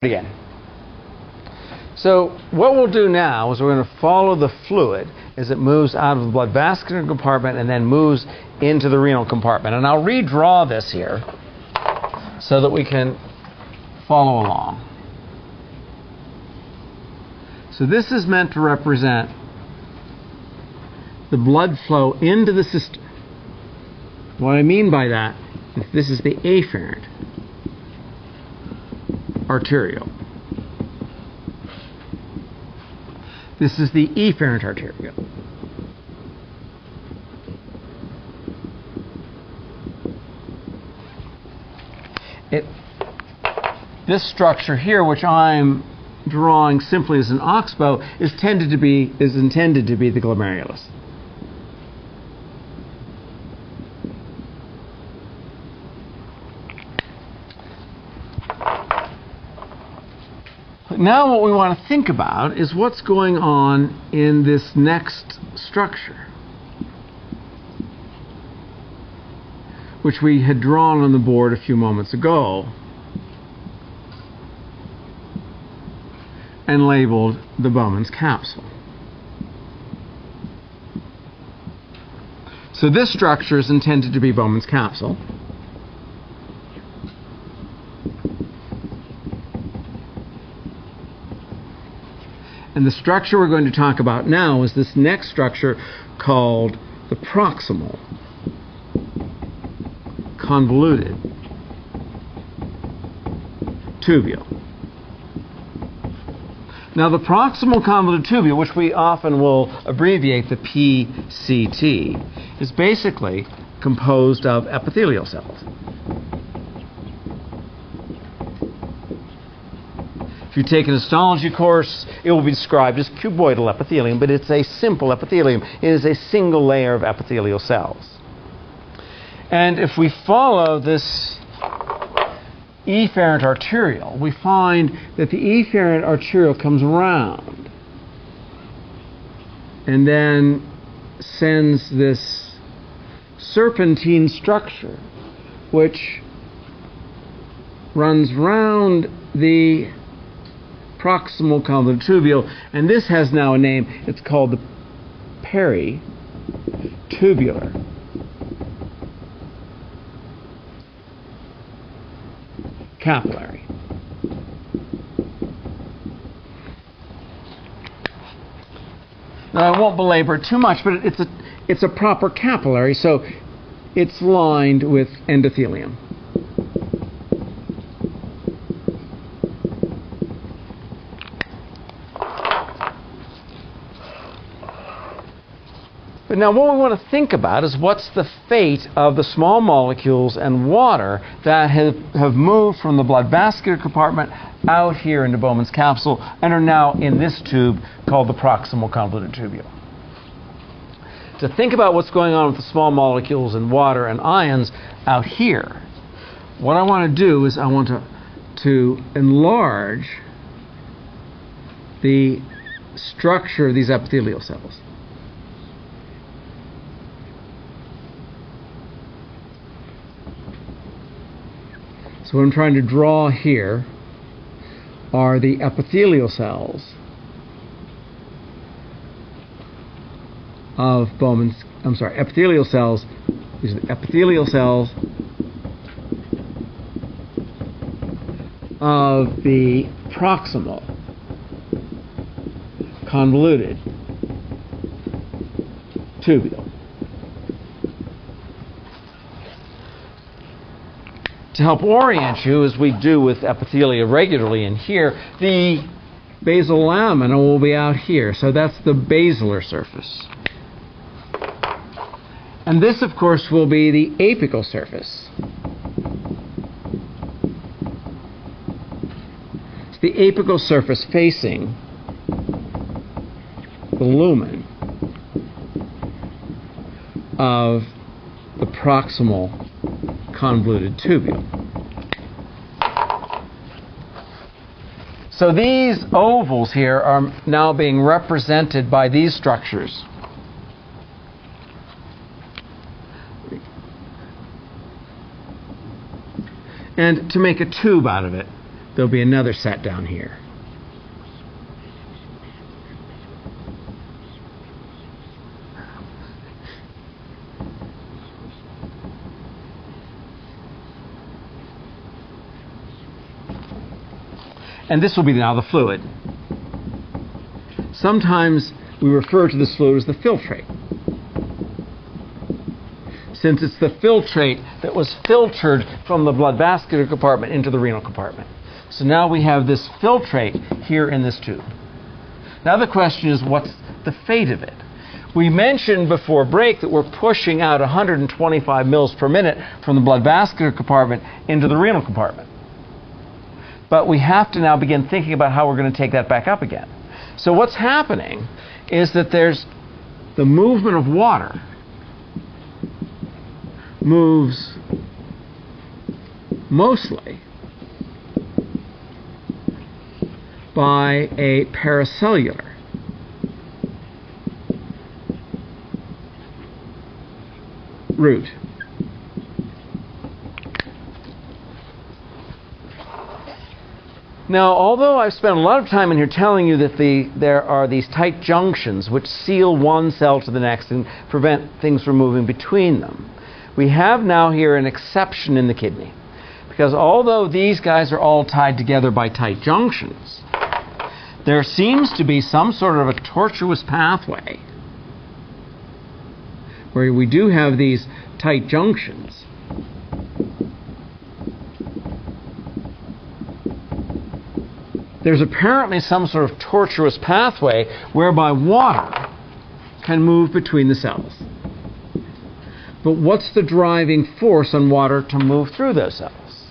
Again. So what we'll do now is we're going to follow the fluid as it moves out of the blood vascular compartment and then moves into the renal compartment. And I'll redraw this here so that we can follow along. So this is meant to represent the blood flow into the system. What I mean by that is this is the afferent arteriole. This is the efferent arteriole. This structure here, which I'm drawing simply as an oxbow, is intended to be the glomerulus. Now what we want to think about is what's going on in this next structure, which we had drawn on the board a few moments ago and labeled the Bowman's capsule. So this structure is intended to be Bowman's capsule. And the structure we're going to talk about now is this next structure called the proximal convoluted tubule. Now the proximal convoluted tubule, which we often will abbreviate the PCT, is basically composed of epithelial cells. If you take an histology course, it will be described as cuboidal epithelium, but it's a simple epithelium. It is a single layer of epithelial cells. And if we follow this efferent arteriole, we find that the efferent arteriole comes around and then sends this serpentine structure which runs round the proximal convoluted tubule, and this has now a name. It's called the peritubular capillary. Now I won't belabor it too much, but it's a proper capillary, so it's lined with endothelium. But now what we want to think about is what's the fate of the small molecules and water that have moved from the blood vascular compartment out here into Bowman's capsule and are now in this tube called the proximal convoluted tubule. To think about what's going on with the small molecules and water and ions out here, what I want to do is I want to enlarge the structure of these epithelial cells. So what I'm trying to draw here are the epithelial cells of epithelial cells. These are the epithelial cells of the proximal convoluted tubule. To help orient you, as we do with epithelia regularly in here, the basal lamina will be out here. So that's the basilar surface. And this, of course, will be the apical surface. It's the apical surface facing the lumen of the proximal convoluted tubule. So these ovals here are now being represented by these structures. And to make a tube out of it, there'll be another set down here. And this will be now the fluid. Sometimes we refer to this fluid as the filtrate, since it's the filtrate that was filtered from the blood vascular compartment into the renal compartment. So now we have this filtrate here in this tube. Now the question is, what's the fate of it? We mentioned before break that we're pushing out 125 mils per minute from the blood vascular compartment into the renal compartment. But we have to now begin thinking about how we're going to take that back up again. So what's happening is that there's the movement of water moves mostly by a paracellular route. Now, although I've spent a lot of time in here telling you that there are these tight junctions which seal one cell to the next and prevent things from moving between them, we have now here an exception in the kidney. Because although these guys are all tied together by tight junctions, there seems to be some sort of a tortuous pathway where we do have these tight junctions. There's apparently some sort of tortuous pathway whereby water can move between the cells. But what's the driving force on water to move through those cells?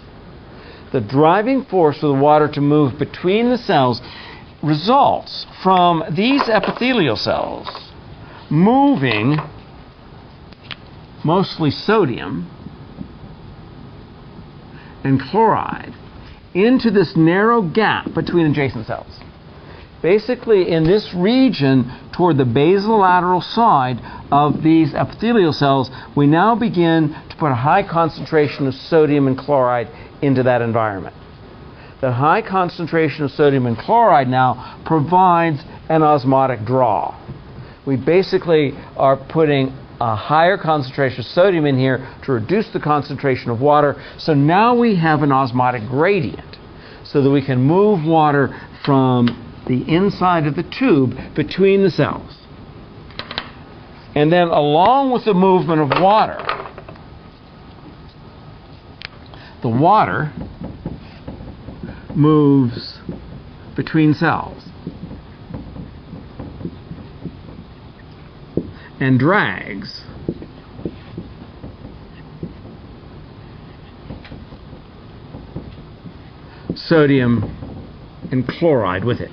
The driving force for the water to move between the cells results from these epithelial cells moving mostly sodium and chloride into this narrow gap between adjacent cells. Basically, in this region toward the basolateral side of these epithelial cells, we now begin to put a high concentration of sodium and chloride into that environment. The high concentration of sodium and chloride now provides an osmotic draw. We basically are putting a higher concentration of sodium in here to reduce the concentration of water. So now we have an osmotic gradient so that we can move water from the inside of the tube between the cells. And then along with the movement of water, the water moves between cells and drags sodium and chloride with it.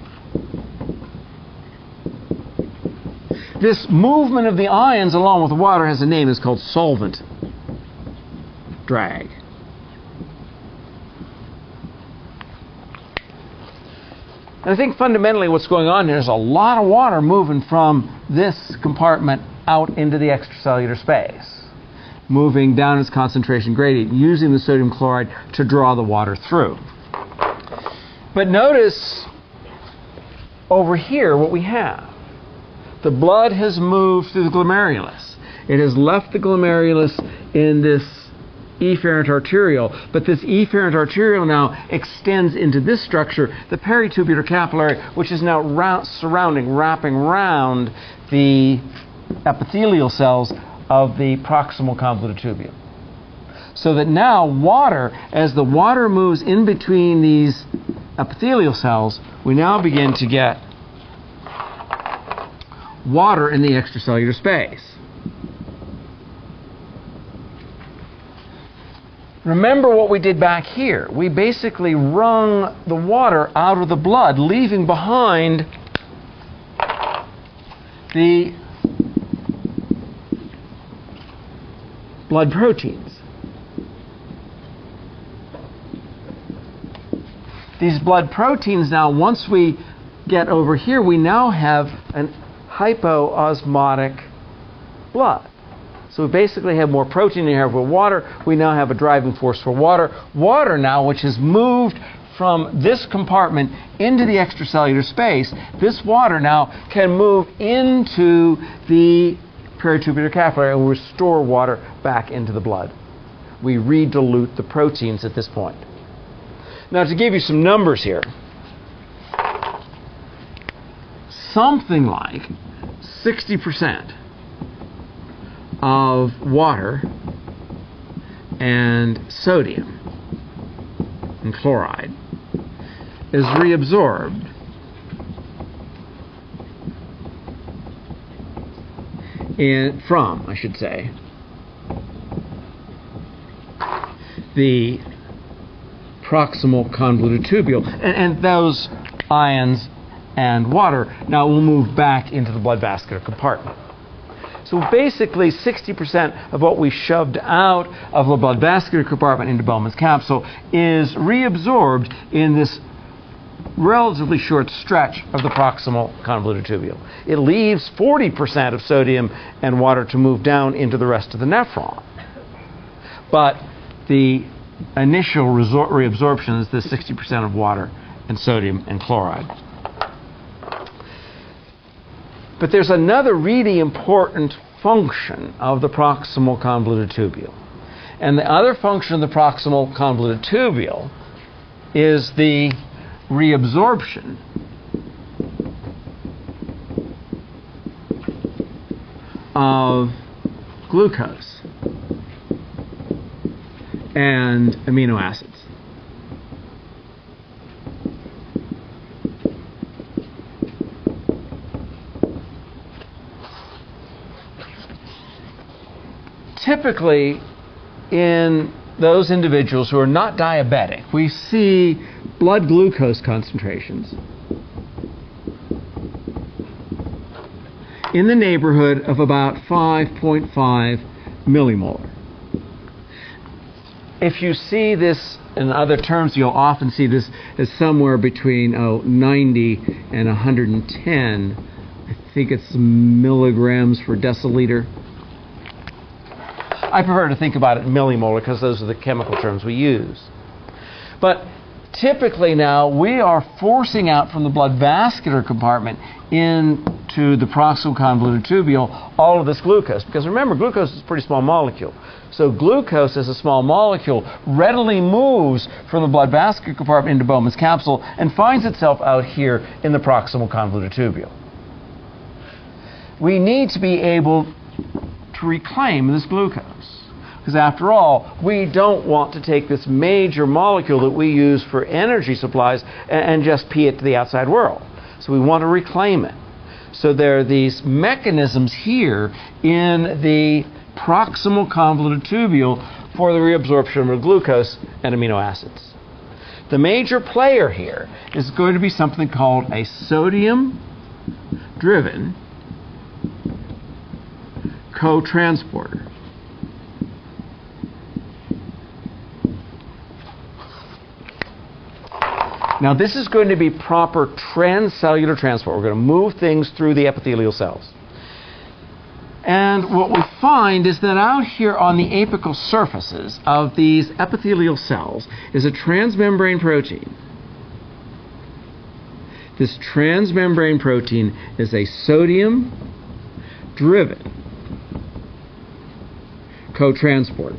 This movement of the ions along with the water has a name. It's called solvent drag. And I think fundamentally what's going on here is a lot of water moving from this compartment out into the extracellular space, moving down its concentration gradient, using the sodium chloride to draw the water through. But notice over here what we have. The blood has moved through the glomerulus. It has left the glomerulus in this efferent arteriole, but this efferent arteriole now extends into this structure, the peritubular capillary, which is now wrapping around the epithelial cells of the proximal convoluted tubule. So that now water, as the water moves in between these epithelial cells, we now begin to get water in the extracellular space. Remember what we did back here. We basically wrung the water out of the blood, leaving behind the blood proteins. These blood proteins now, once we get over here, we now have an hypoosmotic blood. So we basically have more protein in here for water. We now have a driving force for water. Water now, which has moved from this compartment into the extracellular space, this water now can move into the peritubular capillary and restore water back into the blood. We redilute the proteins at this point. Now, to give you some numbers here, something like 60% of water and sodium and chloride is reabsorbed from the proximal convoluted tubule, and those ions and water now will move back into the blood vascular compartment. So basically 60% of what we shoved out of the blood vascular compartment into Bowman's capsule is reabsorbed in this relatively short stretch of the proximal convoluted tubule. It leaves 40% of sodium and water to move down into the rest of the nephron. But the initial reabsorption is the 60% of water and sodium and chloride. But there's another really important function of the proximal convoluted tubule. And the other function of the proximal convoluted tubule is the reabsorption of glucose and amino acids. Typically, in those individuals who are not diabetic, we see blood glucose concentrations in the neighborhood of about 5.5 millimolar. If you see this in other terms, you'll often see this as somewhere between 90 and 110. I think it's milligrams per deciliter. I prefer to think about it in millimolar because those are the chemical terms we use. But typically now we are forcing out from the blood vascular compartment into the proximal convoluted tubule all of this glucose. Because remember, glucose is a pretty small molecule. So glucose as a small molecule readily moves from the blood vascular compartment into Bowman's capsule and finds itself out here in the proximal convoluted tubule. We need to be able to reclaim this glucose. Because after all, we don't want to take this major molecule that we use for energy supplies and just pee it to the outside world. So we want to reclaim it. So there are these mechanisms here in the proximal convoluted tubule for the reabsorption of glucose and amino acids. The major player here is going to be something called a sodium-driven cotransporter. Now this is going to be proper transcellular transport. We're going to move things through the epithelial cells. And what we find is that out here on the apical surfaces of these epithelial cells is a transmembrane protein. This transmembrane protein is a sodium-driven cotransporter.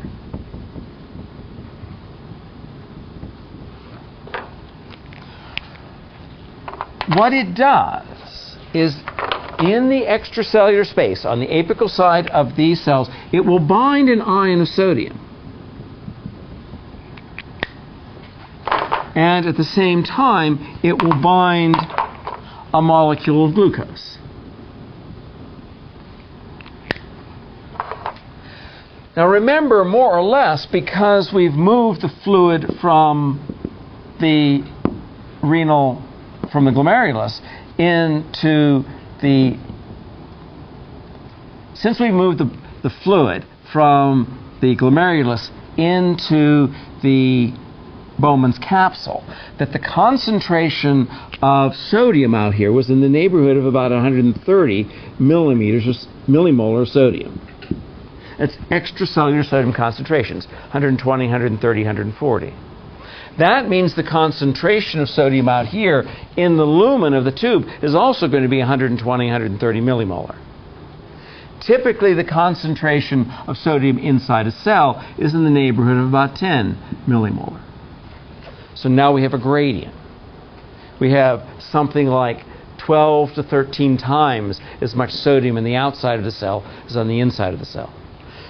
What it does is, in the extracellular space, on the apical side of these cells, it will bind an ion of sodium. And at the same time, it will bind a molecule of glucose. Now remember, more or less, because we've moved the fluid from the renal, from the glomerulus into the, since we moved the fluid from the glomerulus into the Bowman's capsule, that the concentration of sodium out here was in the neighborhood of about 130 millimolar of sodium. That's extracellular sodium concentrations, 120, 130, 140. That means the concentration of sodium out here in the lumen of the tube is also going to be 120, 130 millimolar. Typically, the concentration of sodium inside a cell is in the neighborhood of about 10 millimolar. So now we have a gradient. We have something like 12 to 13 times as much sodium in the outside of the cell as on the inside of the cell.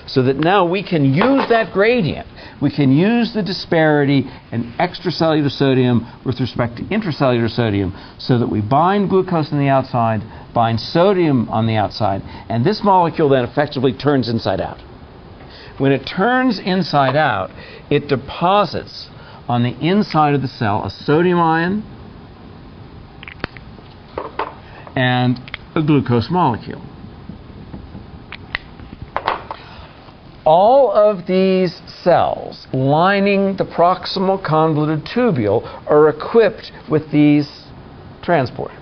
So that now we can use that gradient. We can use the disparity in extracellular sodium with respect to intracellular sodium so that we bind glucose on the outside, bind sodium on the outside, and this molecule then effectively turns inside out. When it turns inside out, it deposits on the inside of the cell a sodium ion and a glucose molecule. All of these cells lining the proximal convoluted tubule are equipped with these transporters.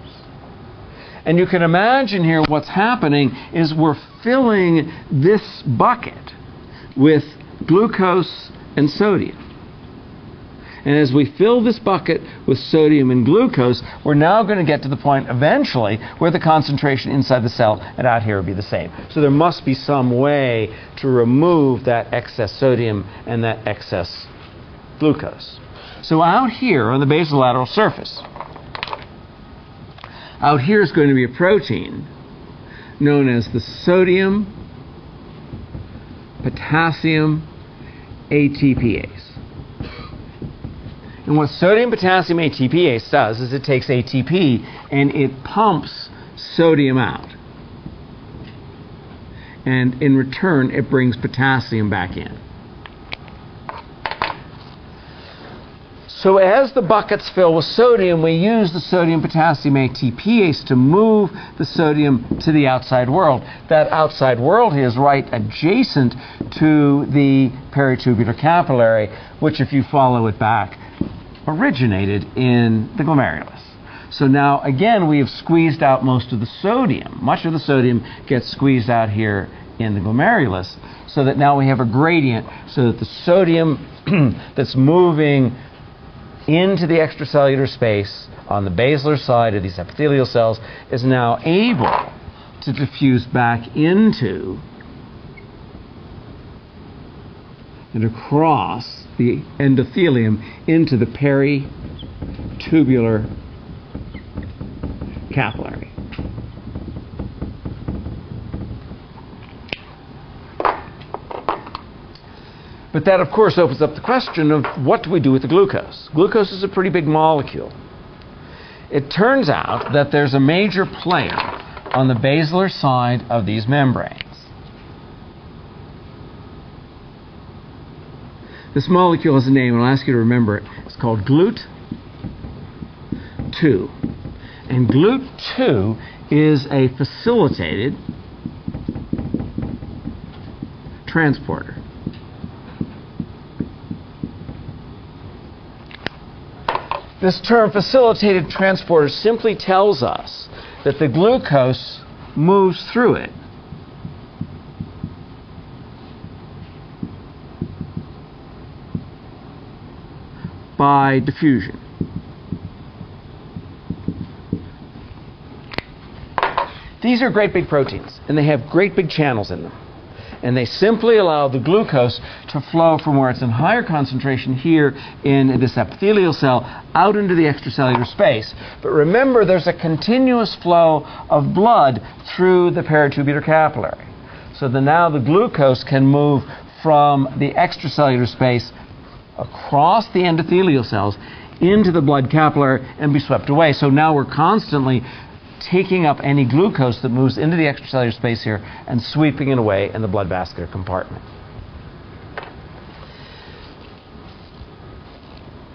And you can imagine here what's happening is we're filling this bucket with glucose and sodium. And as we fill this bucket with sodium and glucose, we're now going to get to the point eventually where the concentration inside the cell and out here will be the same. So there must be some way to remove that excess sodium and that excess glucose. So out here on the basolateral surface, out here is going to be a protein known as the sodium potassium ATPase. And what sodium potassium ATPase does is it takes ATP and it pumps sodium out. And in return, it brings potassium back in. So as the buckets fill with sodium, we use the sodium potassium ATPase to move the sodium to the outside world. That outside world is right adjacent to the peritubular capillary, which, if you follow it back, originated in the glomerulus. So now, again, we have squeezed out most of the sodium. Much of the sodium gets squeezed out here in the glomerulus, so that now we have a gradient, so that the sodium that's moving into the extracellular space on the basilar side of these epithelial cells is now able to diffuse back into and across the endothelium into the peritubular capillary. But that, of course, opens up the question of what do we do with the glucose? Glucose is a pretty big molecule. It turns out that there's a major player on the basilar side of these membranes. This molecule has a name, and I'll ask you to remember it. It's called GLUT2. And GLUT2 is a facilitated transporter. This term, facilitated transporter, simply tells us that the glucose moves through it. By diffusion. These are great big proteins, and they have great big channels in them. And they simply allow the glucose to flow from where it's in higher concentration here in this epithelial cell out into the extracellular space. But remember, there's a continuous flow of blood through the peritubular capillary. So that now the glucose can move from the extracellular space across the endothelial cells into the blood capillary and be swept away. So now we're constantly taking up any glucose that moves into the extracellular space here and sweeping it away in the blood vascular compartment.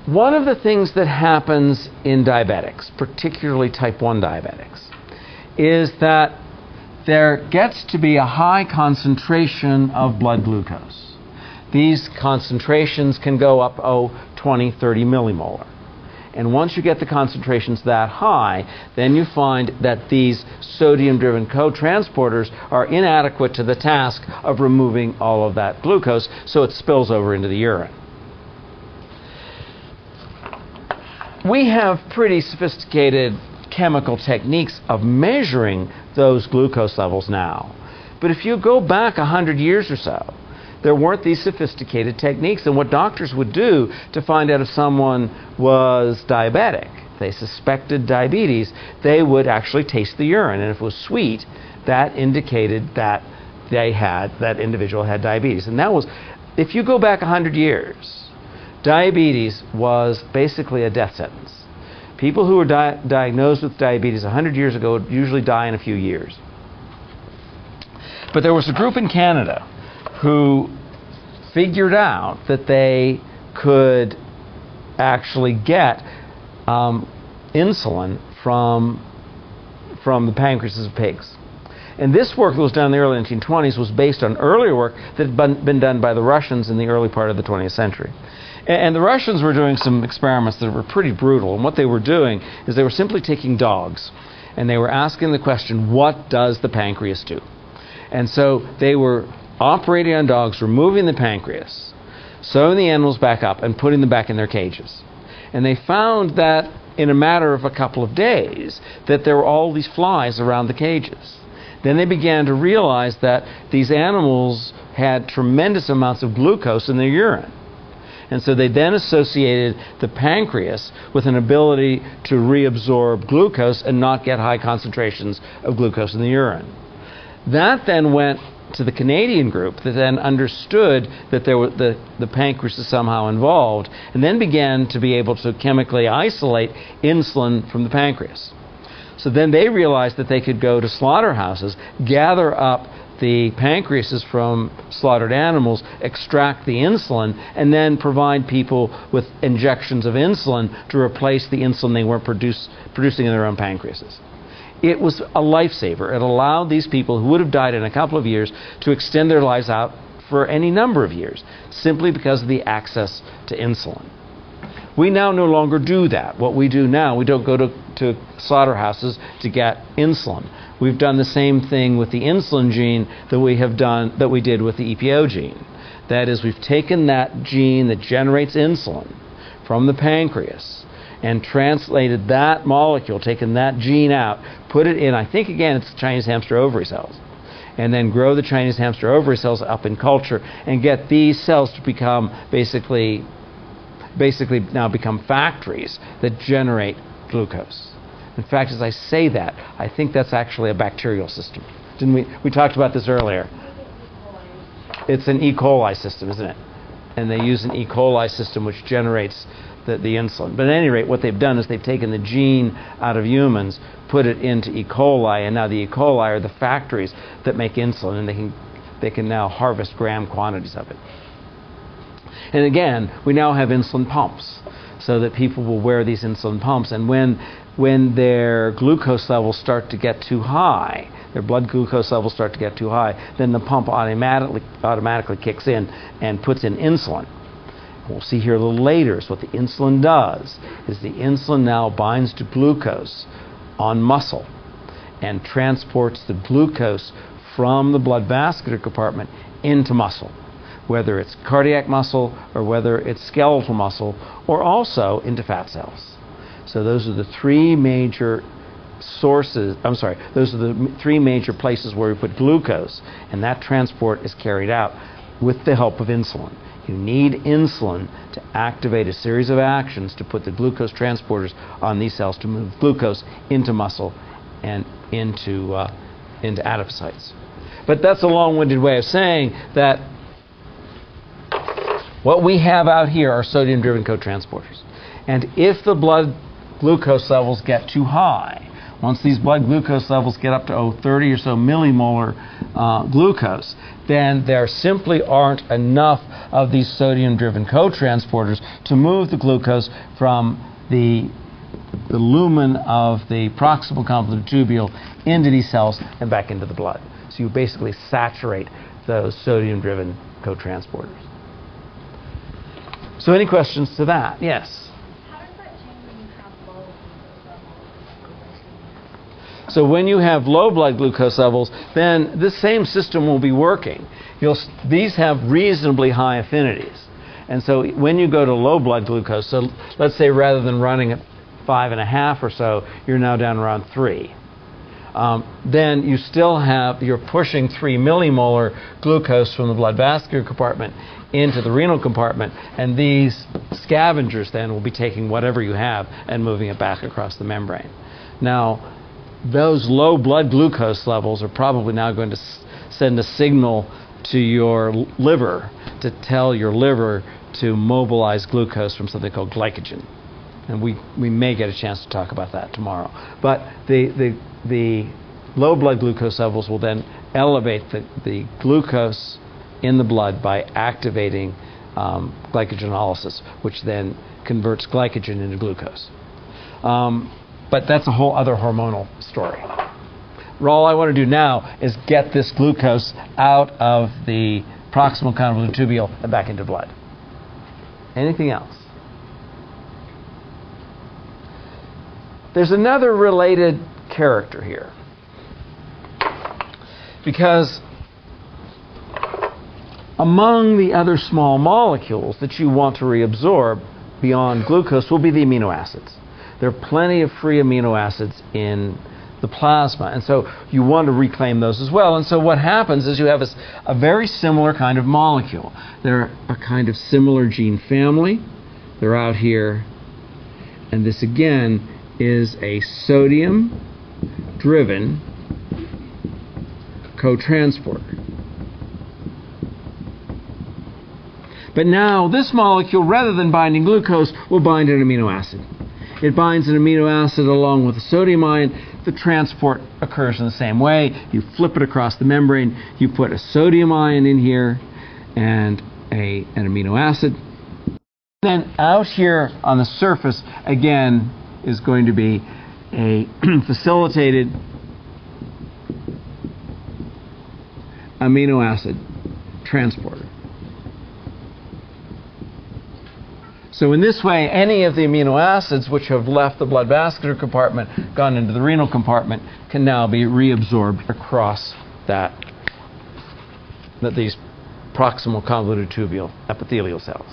One of the things that happens in diabetics, particularly type 1 diabetics, is that there gets to be a high concentration of blood glucose. These concentrations can go up, 20, 30 millimolar. And once you get the concentrations that high, then you find that these sodium-driven cotransporters are inadequate to the task of removing all of that glucose, so it spills over into the urine. we have pretty sophisticated chemical techniques of measuring those glucose levels now. But if you go back 100 years or so, there weren't these sophisticated techniques. And what doctors would do to find out if someone was diabetic, if they suspected diabetes, they would actually taste the urine. And if it was sweet, that indicated that that individual had diabetes. And that was, if you go back 100 years, diabetes was basically a death sentence. People who were diagnosed with diabetes 100 years ago would usually die in a few years. But there was a group in Canada who figured out that they could actually get insulin from the pancreases of pigs. And this work that was done in the early 1920s was based on earlier work that had been done by the Russians in the early part of the 20th century. And the Russians were doing some experiments that were pretty brutal. And what they were doing is they were simply taking dogs, and they were asking the question, what does the pancreas do? And so they were operating on dogs, removing the pancreas, sewing the animals back up, and putting them back in their cages. And they found that in a matter of a couple of days, that there were all these flies around the cages. Then they began to realize that these animals had tremendous amounts of glucose in their urine. And so they then associated the pancreas with an ability to reabsorb glucose and not get high concentrations of glucose in the urine. That then went to the Canadian group that then understood that there was the pancreas is somehow involved, and then began to be able to chemically isolate insulin from the pancreas. So then they realized that they could go to slaughterhouses, gather up the pancreases from slaughtered animals, extract the insulin, and then provide people with injections of insulin to replace the insulin they weren't producing in their own pancreases. It was a lifesaver. It allowed these people who would have died in a couple of years to extend their lives out for any number of years, simply because of the access to insulin. We now no longer do that. What we do now, we don't go to slaughterhouses to get insulin. We've done the same thing with the insulin gene that we did with the EPO gene. That is, we've taken that gene that generates insulin from the pancreas and translated that molecule, taken that gene out, put it in, I think again it's Chinese hamster ovary cells, and then grow the Chinese hamster ovary cells up in culture and get these cells to become basically now become factories that generate glucose. In fact, as I say that, I think that's actually a bacterial system. Didn't we? We talked about this earlier. It's an E. coli system, isn't it? And they use an E. coli system which generates the insulin. But at any rate, what they've done is they've taken the gene out of humans, put it into E. coli, and now the E. coli are the factories that make insulin, and they can now harvest gram quantities of it. And again, we now have insulin pumps, so that people will wear these insulin pumps, and when their glucose levels start to get too high, their blood glucose levels start to get too high, then the pump automatically kicks in and puts in insulin. We'll see here a little later is what the insulin does is the insulin now binds to glucose on muscle and transports the glucose from the blood vascular compartment into muscle, whether it's cardiac muscle or whether it's skeletal muscle, or also into fat cells. So those are the three major sources, those are the three major places where we put glucose, and that transport is carried out with the help of insulin. You need insulin to activate a series of actions to put the glucose transporters on these cells to move glucose into muscle and into adipocytes. But that's a long-winded way of saying that what we have out here are sodium-driven cotransporters. And if the blood glucose levels get too high, once these blood glucose levels get up to 30 or so millimolar glucose, then there simply aren't enough of these sodium-driven cotransporters to move the glucose from the lumen of the proximal convoluted tubule into these cells and back into the blood. So you basically saturate those sodium-driven cotransporters. So any questions to that? Yes? So when you have low blood glucose levels, then this same system will be working. These have reasonably high affinities. And so when you go to low blood glucose, so let's say rather than running at 5.5 or so, you're now down around 3. Then you still have, you're pushing 3 millimolar glucose from the blood vascular compartment into the renal compartment, and these scavengers then will be taking whatever you have and moving it back across the membrane. Now, those low blood glucose levels are probably now going to send a signal to your liver to tell your liver to mobilize glucose from something called glycogen. And we may get a chance to talk about that tomorrow. But the low blood glucose levels will then elevate the glucose in the blood by activating glycogenolysis, which then converts glycogen into glucose. But that's a whole other hormonal story. All I want to do now is get this glucose out of the proximal convoluted tubule and back into blood. Anything else? There's another related character here, because among the other small molecules that you want to reabsorb beyond glucose will be the amino acids. There are plenty of free amino acids in the plasma, and so you want to reclaim those as well. And so what happens is you have a very similar kind of molecule. They're a kind of similar gene family. They're out here, and this again is a sodium-driven cotransporter. But now this molecule, rather than binding glucose, will bind an amino acid. It binds an amino acid along with a sodium ion. The transport occurs in the same way. You flip it across the membrane, you put a sodium ion in here and an amino acid. Then out here on the surface, again, is going to be a facilitated amino acid transporter. So in this way, any of the amino acids which have left the blood vascular compartment, gone into the renal compartment, can now be reabsorbed across these proximal convoluted tubule epithelial cells.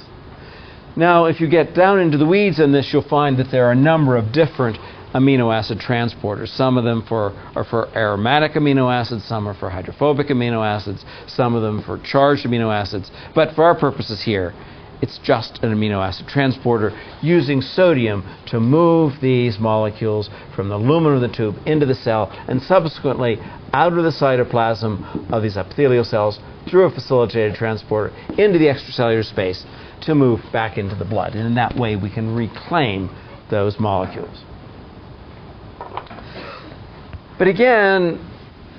Now, if you get down into the weeds on this, you'll find that there are a number of different amino acid transporters. Some of them are for aromatic amino acids, some are for hydrophobic amino acids, some of them for charged amino acids. But for our purposes here, it's just an amino acid transporter using sodium to move these molecules from the lumen of the tube into the cell and subsequently out of the cytoplasm of these epithelial cells through a facilitated transporter into the extracellular space to move back into the blood. And in that way we can reclaim those molecules. But again,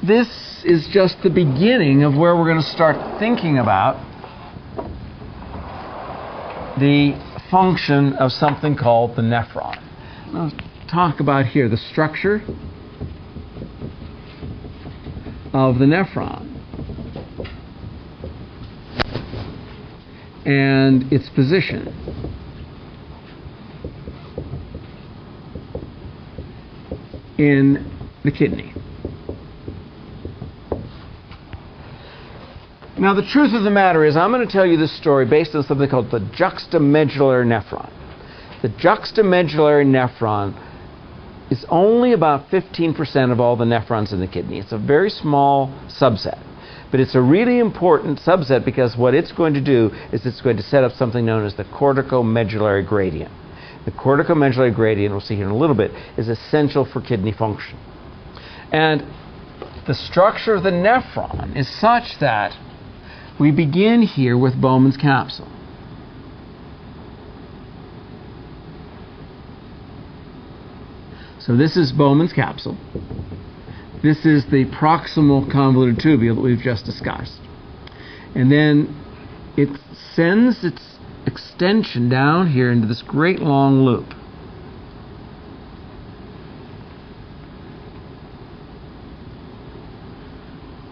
this is just the beginning of where we're going to start thinking about the function of something called the nephron. Let's talk about here the structure of the nephron and its position. In the kidney. Now, the truth of the matter is, I'm going to tell you this story based on something called the juxtamedullary nephron. The juxtamedullary nephron is only about 15% of all the nephrons in the kidney. It's a very small subset. But it's a really important subset because what it's going to do is it's going to set up something known as the corticomedullary gradient. The corticomedullary gradient, we'll see here in a little bit, is essential for kidney function. And the structure of the nephron is such that we begin here with Bowman's capsule. So this is Bowman's capsule. This is the proximal convoluted tubule that we've just discussed. And then it sends its extension down here into this great long loop.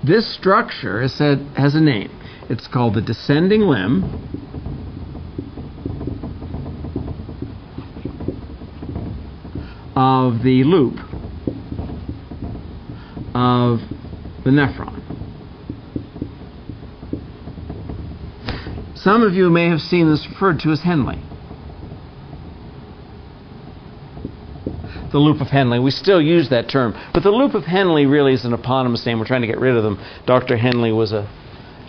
This structure has a name. It's called the descending limb of the loop of the nephron. Some of you may have seen this referred to as Henle. the loop of Henle. We still use that term, but the loop of Henle really is an eponymous name. We're trying to get rid of them. Dr. Henle was a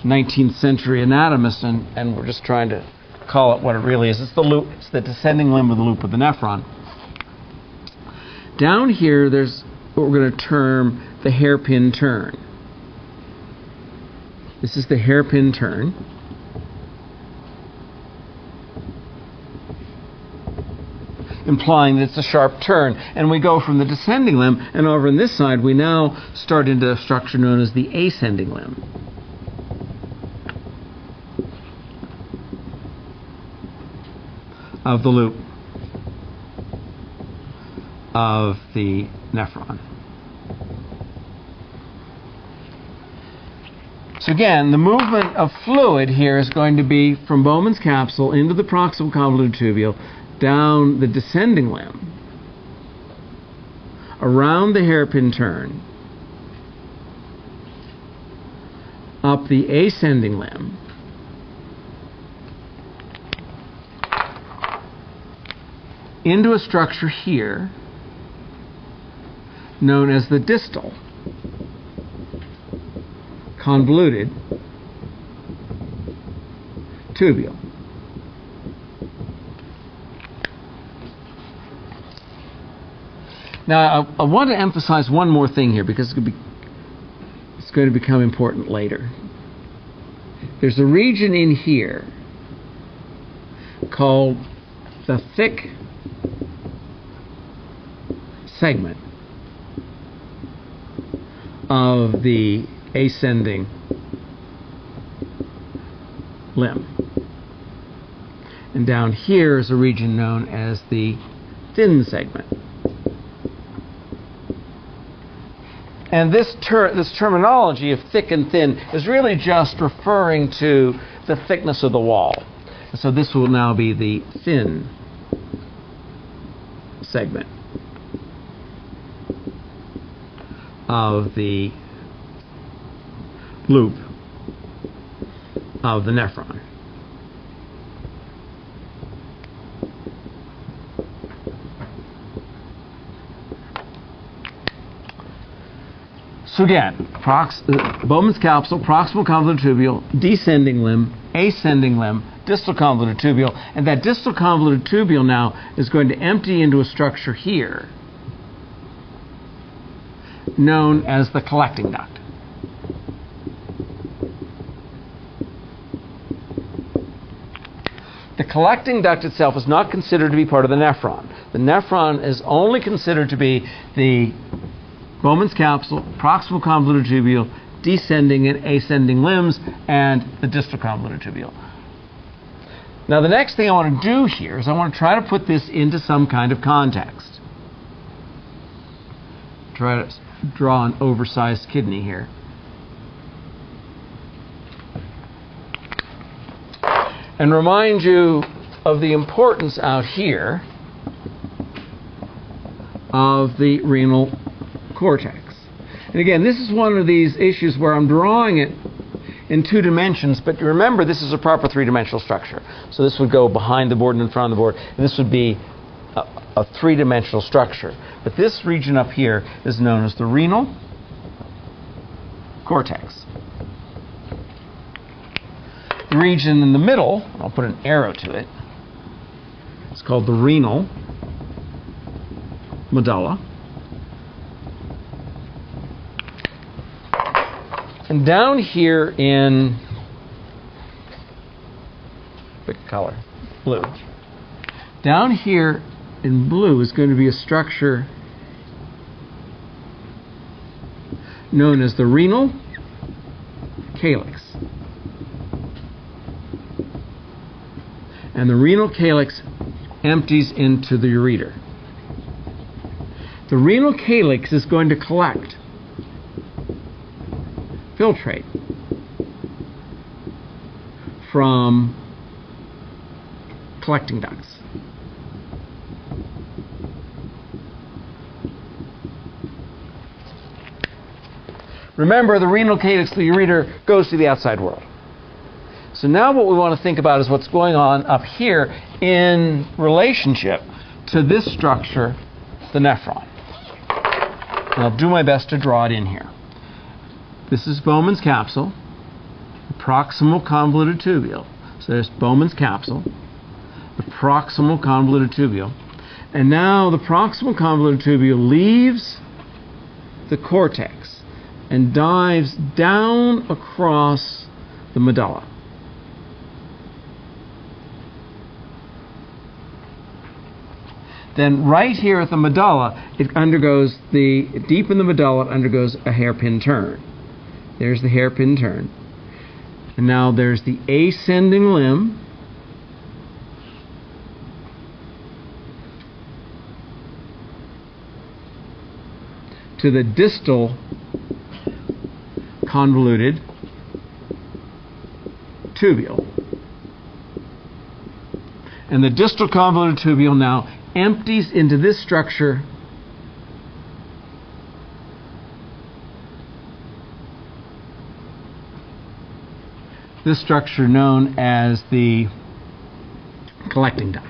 19th century anatomist, and we're just trying to call it what it really is. It's the loop, it's the descending limb of the loop of the nephron. Down here, there's what we're going to term the hairpin turn. This is the hairpin turn. Implying that it's a sharp turn. And we go from the descending limb, and over on this side, we now start into a structure known as the ascending limb. Of the loop of the nephron. So again, the movement of fluid here is going to be from Bowman's capsule into the proximal convoluted tubule, down the descending limb, around the hairpin turn, up the ascending limb, into a structure here known as the distal convoluted tubule. Now, I want to emphasize one more thing here because it's going to become important later. There's a region in here called the thick segment of the ascending limb. And down here is a region known as the thin segment. And this terminology of thick and thin is really just referring to the thickness of the wall. So this will now be the thin segment of the loop of the nephron. So again, Bowman's capsule, proximal convoluted tubule, descending limb, ascending limb, distal convoluted tubule, and that distal convoluted tubule now is going to empty into a structure here known as the collecting duct. The collecting duct itself is not considered to be part of the nephron. The nephron is only considered to be the Bowman's capsule, proximal convoluted tubule, descending and ascending limbs, and the distal convoluted tubule. Now the next thing I want to do here is I want to try to put this into some kind of context. Try to draw an oversized kidney here. And remind you of the importance out here of the renal cortex. And again, this is one of these issues where I'm drawing it in 2 dimensions, but remember this is a proper 3-dimensional structure. So this would go behind the board and in front of the board, and this would be a 3-dimensional structure. But this region up here is known as the renal cortex. The region in the middle, I'll put an arrow to it, it's called the renal medulla. And down here in, pick a color, blue. Down here in blue is going to be a structure known as the renal calyx. And the renal calyx empties into the ureter. The renal calyx is going to collect, filtrate from collecting ducts. Remember, the renal calyx, the ureter, goes to the outside world. So now what we want to think about is what's going on up here in relationship to this structure the nephron. And I'll do my best to draw it in here. This is Bowman's capsule, the proximal convoluted tubule. So there's Bowman's capsule, the proximal convoluted tubule. And now the proximal convoluted tubule leaves the cortex and dives down across the medulla. Then right here at the medulla, it undergoes deep in the medulla, it undergoes a hairpin turn. There's the hairpin turn. And now there's the ascending limb. To the distal convoluted tubule. And the distal convoluted tubule now empties into this structure known as the collecting duct.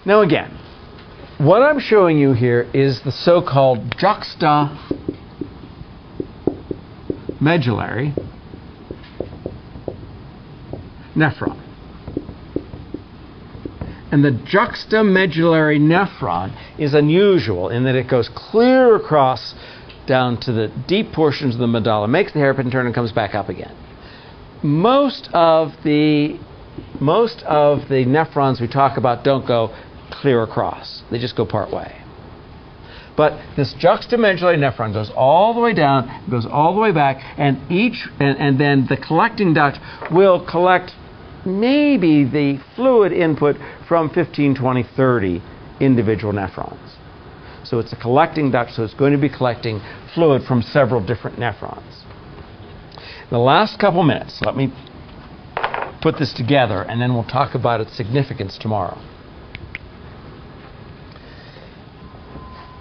Now again, what I'm showing you here is the so-called juxtamedullary nephron. And the juxtamedullary nephron is unusual in that it goes clear across down to the deep portions of the medulla, makes the hairpin turn, and comes back up again. Most of the nephrons we talk about don't go clear across. They just go part way. But this juxtamedullary nephron goes all the way down, goes all the way back, and then the collecting duct will collect maybe the fluid input from 15, 20, 30 individual nephrons. So it's a collecting duct, so it's going to be collecting fluid from several different nephrons. In the last couple minutes, let me put this together, and then we'll talk about its significance tomorrow.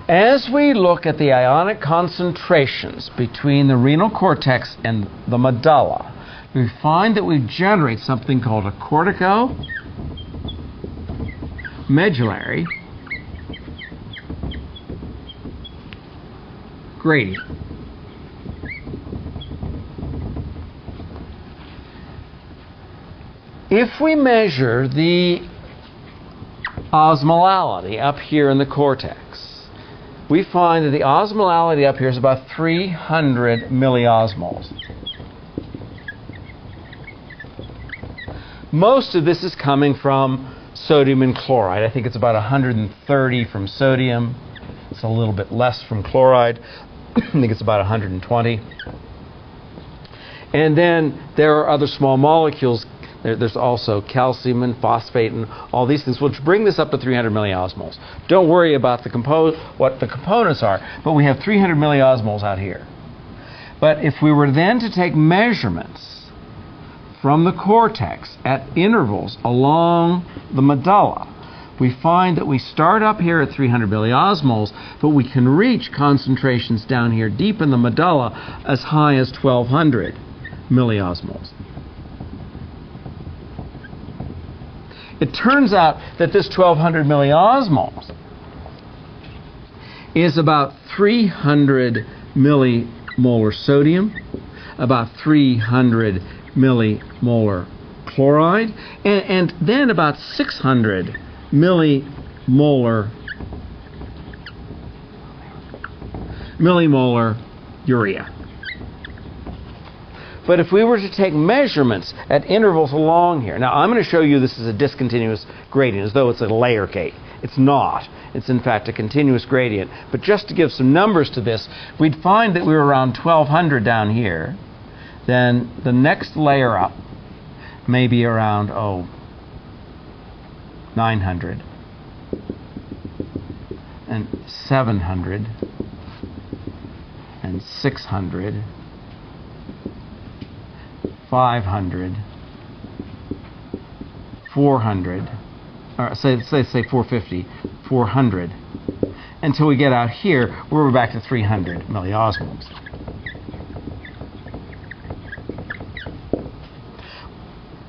As we look at the ionic concentrations between the renal cortex and the medulla, we find that we generate something called a cortico-medullary gradient. If we measure the osmolality up here in the cortex, we find that the osmolality up here is about 300 milliosmoles. Most of this is coming from sodium and chloride. I think it's about 130 from sodium. It's a little bit less from chloride. I think it's about 120. And then there are other small molecules. There's also calcium and phosphate and all these things, which bring this up to 300 milliosmoles. Don't worry about what the components are, but we have 300 milliosmoles out here. But if we were then to take measurements from the cortex at intervals along the medulla, we find that we start up here at 300 milliosmoles, but we can reach concentrations down here deep in the medulla as high as 1200 milliosmoles. It turns out that this 1200 milliosmoles is about 300 millimolar sodium, about 300 millimolar chloride, and then about 600 millimolar urea. But if we were to take measurements at intervals along here, now I'm going to show you this is a discontinuous gradient, as though it's a layer cake. It's not. It's in fact a continuous gradient. But just to give some numbers to this, we'd find that we were around 1200 down here. Then the next layer up may be around, 900 and 700 and 600. 500, 400, or say 450, 400, until we get out here where we're back to 300 milliosmoles.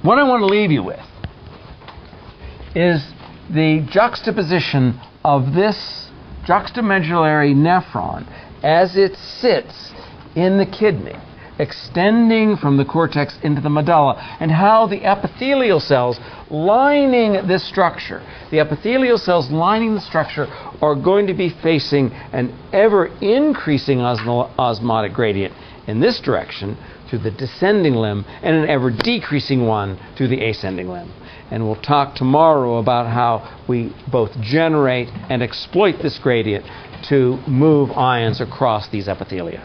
What I want to leave you with is the juxtaposition of this juxtamedullary nephron as it sits in the kidney, extending from the cortex into the medulla, and how the epithelial cells lining this structure, are going to be facing an ever-increasing osmotic gradient in this direction through the descending limb and an ever-decreasing one through the ascending limb. And we'll talk tomorrow about how we both generate and exploit this gradient to move ions across these epithelia.